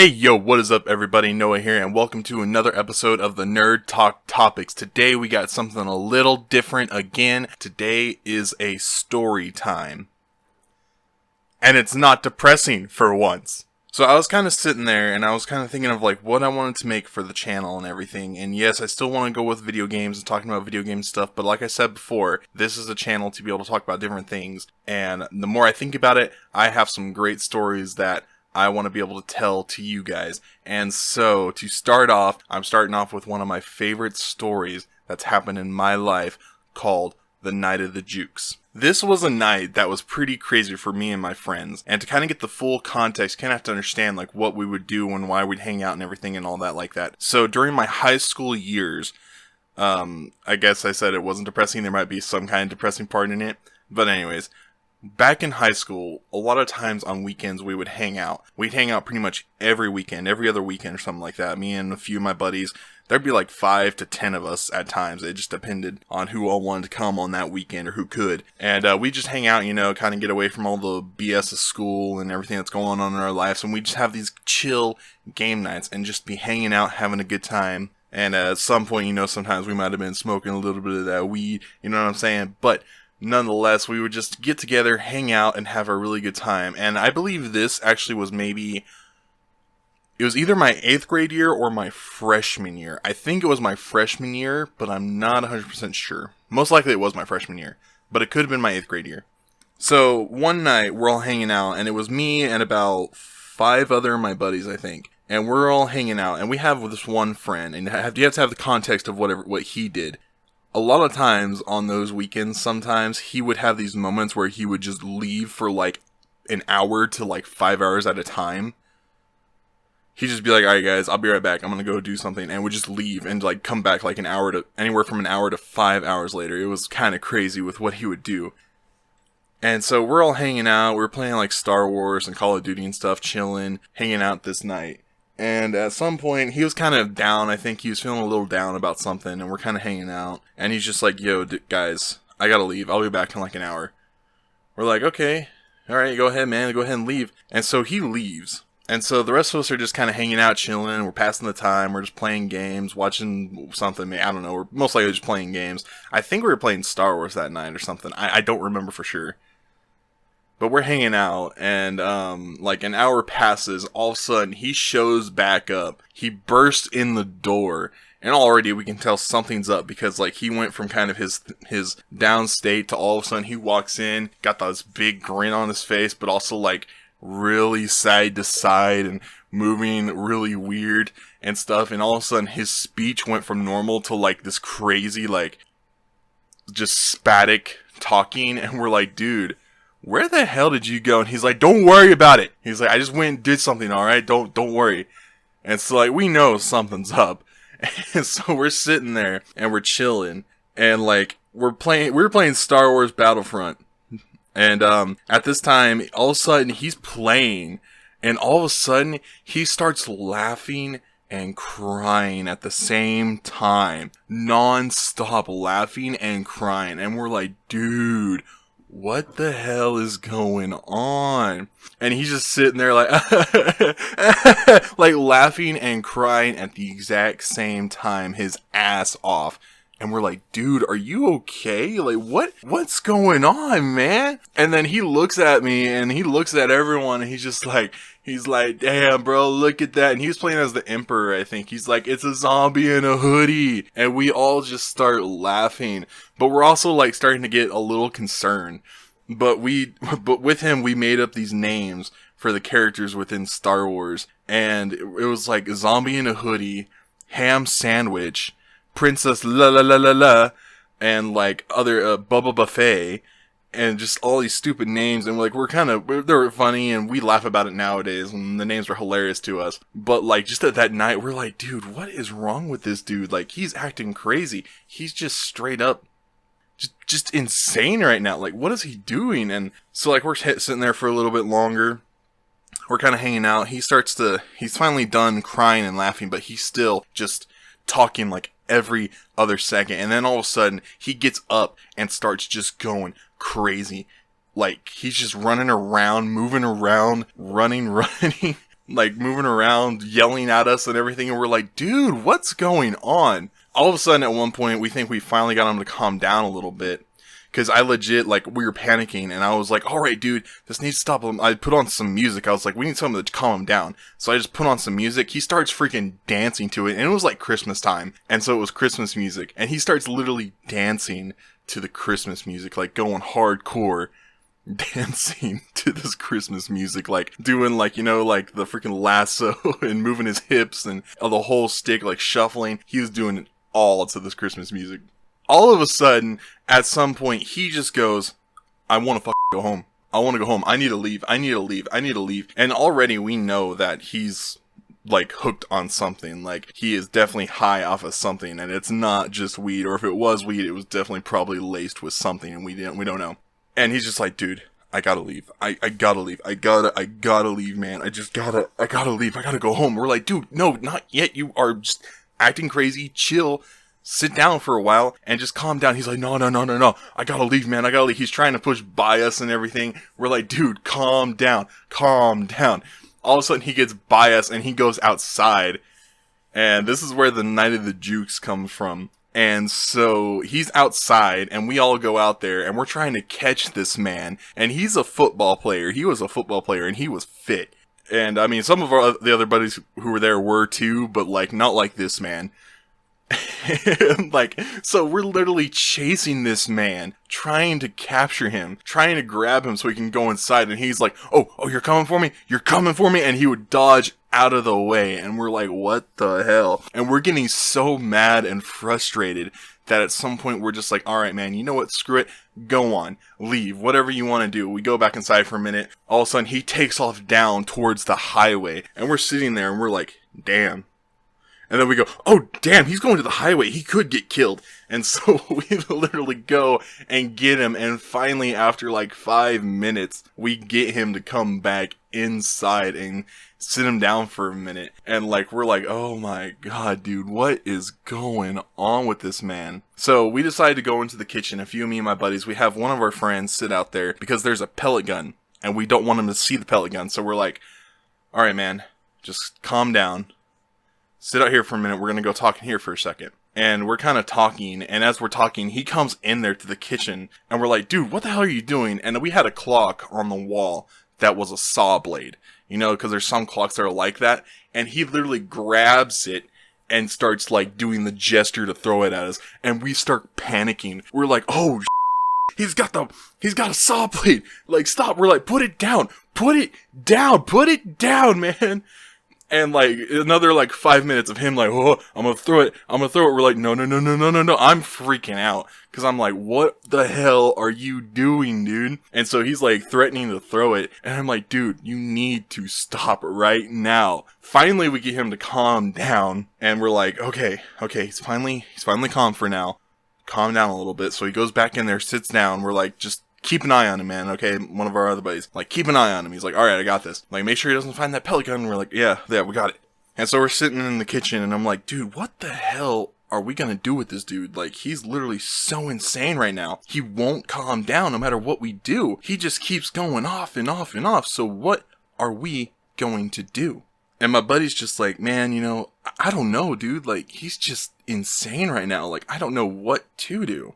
Hey yo, what is up everybody, Noah here, and welcome to another episode of the Nerd Talk Topics. Today we got something a little different again. Today is a story time. And it's not depressing for once. So I was kind of sitting there and I was kind of thinking of like what I wanted to make for the channel and everything. And yes, I still want to go with video games and talking about video game stuff, but like I said before, this is a channel to be able to talk about different things. And the more I think about it, I have some great stories that I want to be able to tell to you guys. And so, to start off, I'm starting off with one of my favorite stories that's happened in my life called The Night of the Jukes. This was a night that was pretty crazy for me and my friends. And to kind of get the full context, you kind of have to understand like what we would do and why we'd hang out and everything and all that like that. So, during my high school years, I guess I said it wasn't depressing. There might be some kind of depressing part in it. But anyways, back in high school, a lot of times on weekends we would hang out. We'd hang out pretty much every weekend, every other weekend or something like that. Me and a few of my buddies. There'd be like 5 to 10 of us at times. It just depended on who all wanted to come on that weekend or who could. And we just hang out, you know, kind of get away from all the BS of school and everything that's going on in our lives. And we just have these chill game nights and just be hanging out, having a good time. And at some point, you know, sometimes we might have been smoking a little bit of that weed, you know what I'm saying? But nonetheless, we would just get together, hang out, and have a really good time. And I believe this actually was it was either my 8th grade year or my freshman year. I think it was my freshman year, but I'm not 100% sure. Most likely it was my freshman year, but it could have been my 8th grade year. So one night, we're all hanging out, and it was me and about 5 other of my buddies, I think. And we're all hanging out, and we have this one friend, and you have to have the context of what he did. A lot of times on those weekends, sometimes he would have these moments where he would just leave for like an hour to like 5 hours at a time. He'd just be like, alright guys, I'll be right back. I'm gonna go do something. And would just leave and like come back like anywhere from an hour to 5 hours later. It was kind of crazy with what he would do. And so we're all hanging out. We're playing like Star Wars and Call of Duty and stuff, chilling, hanging out this night. And at some point, he was kind of down. I think he was feeling a little down about something, and we're kind of hanging out. And he's just like, yo, guys, I gotta leave. I'll be back in like an hour. We're like, okay, alright, go ahead, man. Go ahead and leave. And so he leaves. And so the rest of us are just kind of hanging out, chilling. We're passing the time. We're just playing games, watching something. I don't know. We're most likely just playing games. I think we were playing Star Wars that night or something. I don't remember for sure. But we're hanging out, and like an hour passes, all of a sudden he shows back up. He bursts in the door, and already we can tell something's up, because like he went from kind of his down state to all of a sudden he walks in, got this big grin on his face, but also like really side to side and moving really weird and stuff, and all of a sudden his speech went from normal to like this crazy like just spatic talking, and we're like, dude, where the hell did you go? And he's like, don't worry about it. He's like, I just went and did something, alright? Don't worry. And so like, we know something's up. And so we're sitting there and we're chilling. And like, we were playing Star Wars Battlefront. And at this time, all of a sudden he's playing. And all of a sudden he starts laughing and crying at the same time. Non-stop laughing and crying. And we're like, dude, what the hell is going on? And he's just sitting there like, like laughing and crying at the exact same time, his ass off. And we're like, dude, are you okay? Like, what's going on, man? And then he looks at me and he looks at everyone and he's like, damn, bro, look at that. And he was playing as the Emperor, I think. He's like, it's a zombie in a hoodie. And we all just start laughing. But we're also like starting to get a little concerned. But with him, we made up these names for the characters within Star Wars. And it was like zombie in a hoodie, ham sandwich, Princess la la la la la, and like other Bubba Buffet, and just all these stupid names. And like they're funny and we laugh about it nowadays, and the names are hilarious to us. But like just at that night, we're like, dude, what is wrong with this dude? Like, he's acting crazy. He's just straight up just insane right now. Like, what is he doing? And so like we're sitting there for a little bit longer. We're kind of hanging out. He's finally done crying and laughing, but he's still just talking like every other second. And then all of a sudden he gets up and starts just going crazy. Like, he's just running around, moving around, running. like moving around, yelling at us and everything. And we're like, dude, what's going on? All of a sudden, at one point, we think we finally got him to calm down a little bit. Because I legit, like, we were panicking, and I was like, alright, dude, this needs to stop him. I put on some music. I was like, we need something to calm him down. So I just put on some music. He starts freaking dancing to it, and it was like Christmas time. And so it was Christmas music. And he starts literally dancing to the Christmas music, like, going hardcore dancing to this Christmas music, like, doing, like, you know, like, the freaking lasso, and moving his hips, and the whole stick, like, shuffling. He was doing it all to this Christmas music. All of a sudden, at some point, he just goes, I want to go home. I want to go home. I need to leave. I need to leave. I need to leave. And already we know that he's, like, hooked on something. Like, he is definitely high off of something, and it's not just weed. Or if it was weed, it was definitely probably laced with something, and we don't know. And he's just like, dude, I gotta leave. I gotta leave. I gotta leave, man. I gotta leave. I gotta go home. We're like, dude, no, not yet. You are just acting crazy. Chill. Sit down for a while and just calm down. He's like, no. I gotta leave, man. I gotta leave. He's trying to push by us and everything. We're like, dude, calm down. Calm down. All of a sudden he gets by us and he goes outside. And this is where the Night of the Jukes comes from. And so he's outside and we all go out there and we're trying to catch this man. And he's a football player. He was a football player and he was fit. And I mean, some of the other buddies who were there were too, but like, not like this man. Like, so we're literally chasing this man, trying to capture him, trying to grab him so he can go inside, and he's like, oh, you're coming for me? You're coming for me? And he would dodge out of the way, and we're like, what the hell? And we're getting so mad and frustrated that at some point we're just like, alright man, you know what, screw it, go on, leave, whatever you want to do. We go back inside for a minute, all of a sudden he takes off down towards the highway, and we're sitting there and we're like, damn. And then we go, oh, damn, he's going to the highway. He could get killed. And so we literally go and get him. And finally, after like 5 minutes, we get him to come back inside and sit him down for a minute. And like, we're like, oh my God, dude, what is going on with this man? So we decided to go into the kitchen. A few of me and my buddies, we have one of our friends sit out there because there's a pellet gun. And we don't want him to see the pellet gun. So we're like, all right, man, just calm down. Sit out here for a minute, we're gonna go talk in here for a second. And we're kind of talking, and as we're talking, he comes in there to the kitchen, and we're like, dude, what the hell are you doing? And we had a clock on the wall that was a saw blade. You know, because there's some clocks that are like that. And he literally grabs it and starts, like, doing the gesture to throw it at us. And we start panicking. We're like, oh, he's got a saw blade. Like, stop. We're like, put it down. Put it down, man. And like, another like 5 minutes of him like, oh, I'm gonna throw it. We're like, no. I'm freaking out. Cause I'm like, what the hell are you doing, dude? And so he's like threatening to throw it. And I'm like, dude, you need to stop right now. Finally, we get him to calm down. And we're like, okay, he's finally calm for now. Calm down a little bit. So he goes back in there, sits down. We're like, just keep an eye on him, man, okay? One of our other buddies, like, keep an eye on him. He's like, alright, I got this. Like, make sure he doesn't find that pellet gun. And we're like, yeah, we got it. And so we're sitting in the kitchen, and I'm like, dude, what the hell are we gonna do with this dude? Like, he's literally so insane right now. He won't calm down no matter what we do. He just keeps going off and off and off. So what are we going to do? And my buddy's just like, man, you know, I don't know, dude. Like, he's just insane right now. Like, I don't know what to do.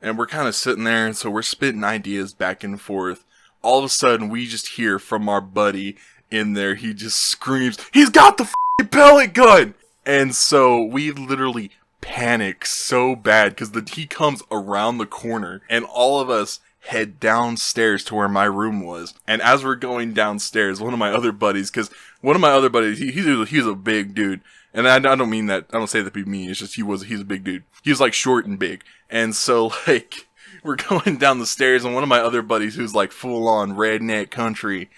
And we're kind of sitting there, and so we're spitting ideas back and forth. All of a sudden, we just hear from our buddy in there, he just screams, he's got the f***ing pellet gun! And so we literally panic so bad, because he comes around the corner, and all of us head downstairs to where my room was. And as we're going downstairs, one of my other buddies, he's a big dude. And I don't mean that, I don't say that to be mean, it's just he's a big dude. He's like short and big. And so like, we're going down the stairs and one of my other buddies who's like full on redneck country,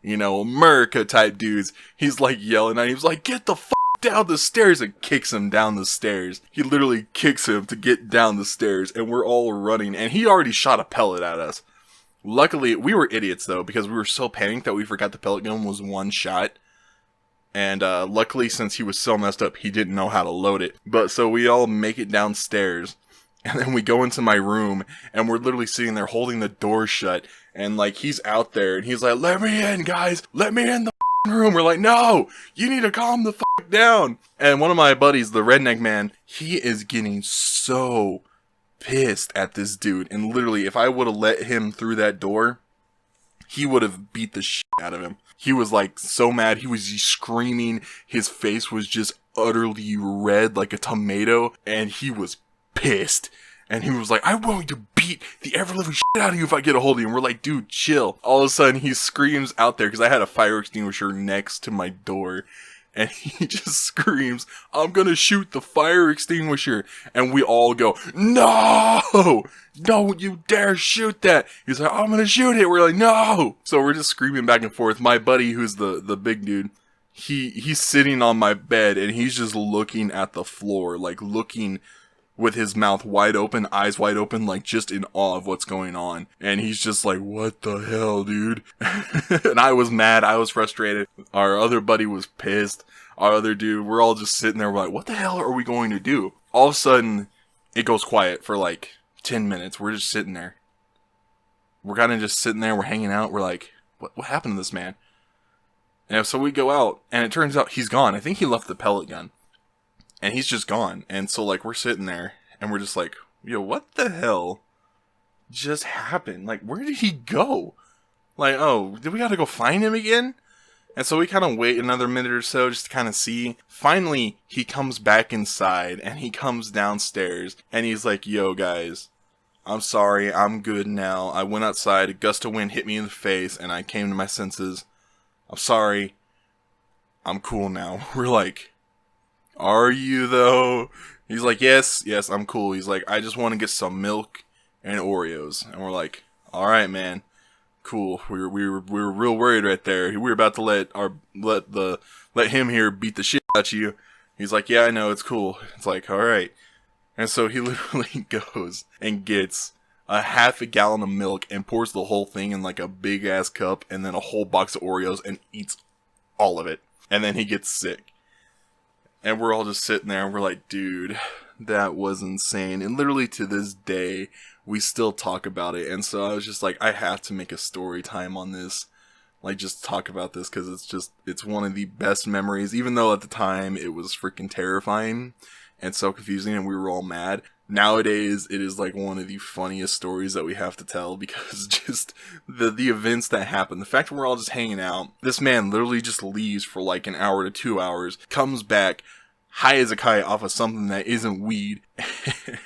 you know, America type dudes, he's like yelling at him, he's like, get the f*** down the stairs, and kicks him down the stairs. He literally kicks him to get down the stairs, and we're all running, and he already shot a pellet at us. Luckily, we were idiots though, because we were so panicked that we forgot the pellet gun was one shot. And luckily, since he was so messed up, he didn't know how to load it. But so we all make it downstairs, and then we go into my room, and we're literally sitting there holding the door shut, and like, he's out there, and he's like, let me in, guys, let me in the room. We're like, no, you need to calm the down. And one of my buddies, the redneck man, he is getting so pissed at this dude. And literally, if I would have let him through that door, he would have beat the shit out of him. He was like so mad. He was screaming. His face was just utterly red like a tomato. And he was pissed. And he was like, I'm going to beat the ever-living shit out of you if I get a hold of you. And we're like, dude, chill. All of a sudden, he screams out there, because I had a fire extinguisher next to my door. And he just screams, I'm going to shoot the fire extinguisher. And we all go, no! Don't you dare shoot that. He's like, I'm going to shoot it. We're like, no! So we're just screaming back and forth. My buddy, who's the big dude, he's sitting on my bed, and he's just looking at the floor, like looking with his mouth wide open, eyes wide open, like just in awe of what's going on. And he's just like, what the hell, dude? And I was mad. I was frustrated. Our other buddy was pissed. Our other dude, we're all just sitting there. We're like, what the hell are we going to do? All of a sudden, it goes quiet for like 10 minutes. We're just sitting there. We're kind of just sitting there. We're hanging out. We're like, what happened to this man? And so we go out, and it turns out he's gone. I think he left the pellet gun. And he's just gone. And so, like, we're sitting there, and we're just like, yo, what the hell just happened? Like, where did he go? Like, oh, did we gotta go find him again? And so we kind of wait another minute or so just to kind of see. Finally, he comes back inside, and he comes downstairs, and he's like, yo, guys, I'm sorry, I'm good now. I went outside, a gust of wind hit me in the face, and I came to my senses. I'm sorry. I'm cool now. We're like, are you though? He's like, yes, I'm cool. He's like, I just want to get some milk and Oreos. And we're like, all right, man, cool. We were real worried right there. We were about to let him here beat the shit out of you. He's like, yeah, I know, it's cool. It's like, all right. And so he literally goes and gets a half a gallon of milk and pours the whole thing in like a big ass cup, and then a whole box of Oreos, and eats all of it. And then he gets sick. And we're all just sitting there, and we're like, dude, that was insane. And literally to this day, we still talk about it. And so I was just like, I have to make a story time on this. Like, just talk about this, because it's one of the best memories. Even though at the time, it was freaking terrifying and so confusing, and we were all mad. Nowadays, it is like one of the funniest stories that we have to tell, because just the events that happen, the fact that we're all just hanging out, this man literally just leaves for like an hour to 2 hours, comes back high as a kite off of something that isn't weed,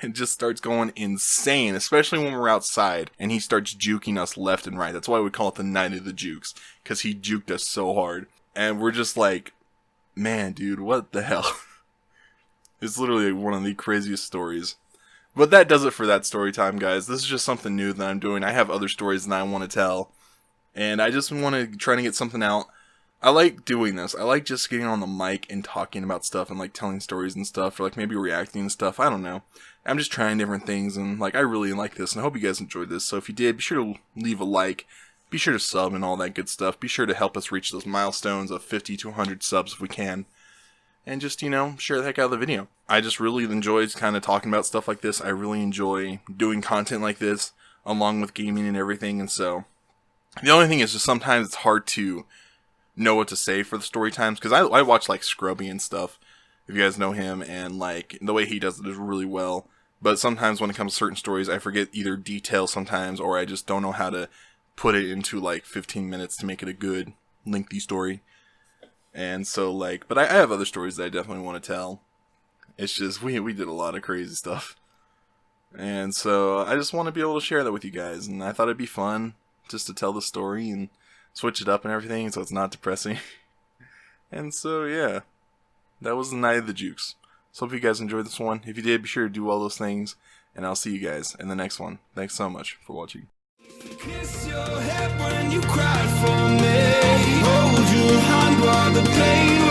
and just starts going insane, especially when we're outside, and he starts juking us left and right. That's why we call it the night of the jukes, because he juked us so hard. And we're just like, man, dude, what the hell? It's literally one of the craziest stories. But that does it for that story time, guys. This is just something new that I'm doing. I have other stories that I want to tell, and I just want to try to get something out. I like doing this. I like just getting on the mic and talking about stuff, and like telling stories and stuff, or like maybe reacting and stuff. I don't know. I'm just trying different things, and like I really like this, and I hope you guys enjoyed this. So if you did, be sure to leave a like. Be sure to sub and all that good stuff. Be sure to help us reach those milestones of 50 to 100 subs if we can. And just, share the heck out of the video. I just really enjoy kind of talking about stuff like this. I really enjoy doing content like this, along with gaming and everything. And so, the only thing is just sometimes it's hard to know what to say for the story times. Because I watch like Scrubby and stuff, if you guys know him. And like, the way he does it is really well. But sometimes when it comes to certain stories, I forget either details sometimes, or I just don't know how to put it into like 15 minutes to make it a good, lengthy story. And so, like, but I have other stories that I definitely want to tell. It's just, we did a lot of crazy stuff. And so, I just want to be able to share that with you guys. And I thought it'd be fun just to tell the story and switch it up and everything, so it's not depressing. And so, yeah. That was the night of the jukes. So, hope you guys enjoyed this one. If you did, be sure to do all those things. And I'll see you guys in the next one. Thanks so much for watching. Kiss your head when you cried for me. Hold your hand while the pain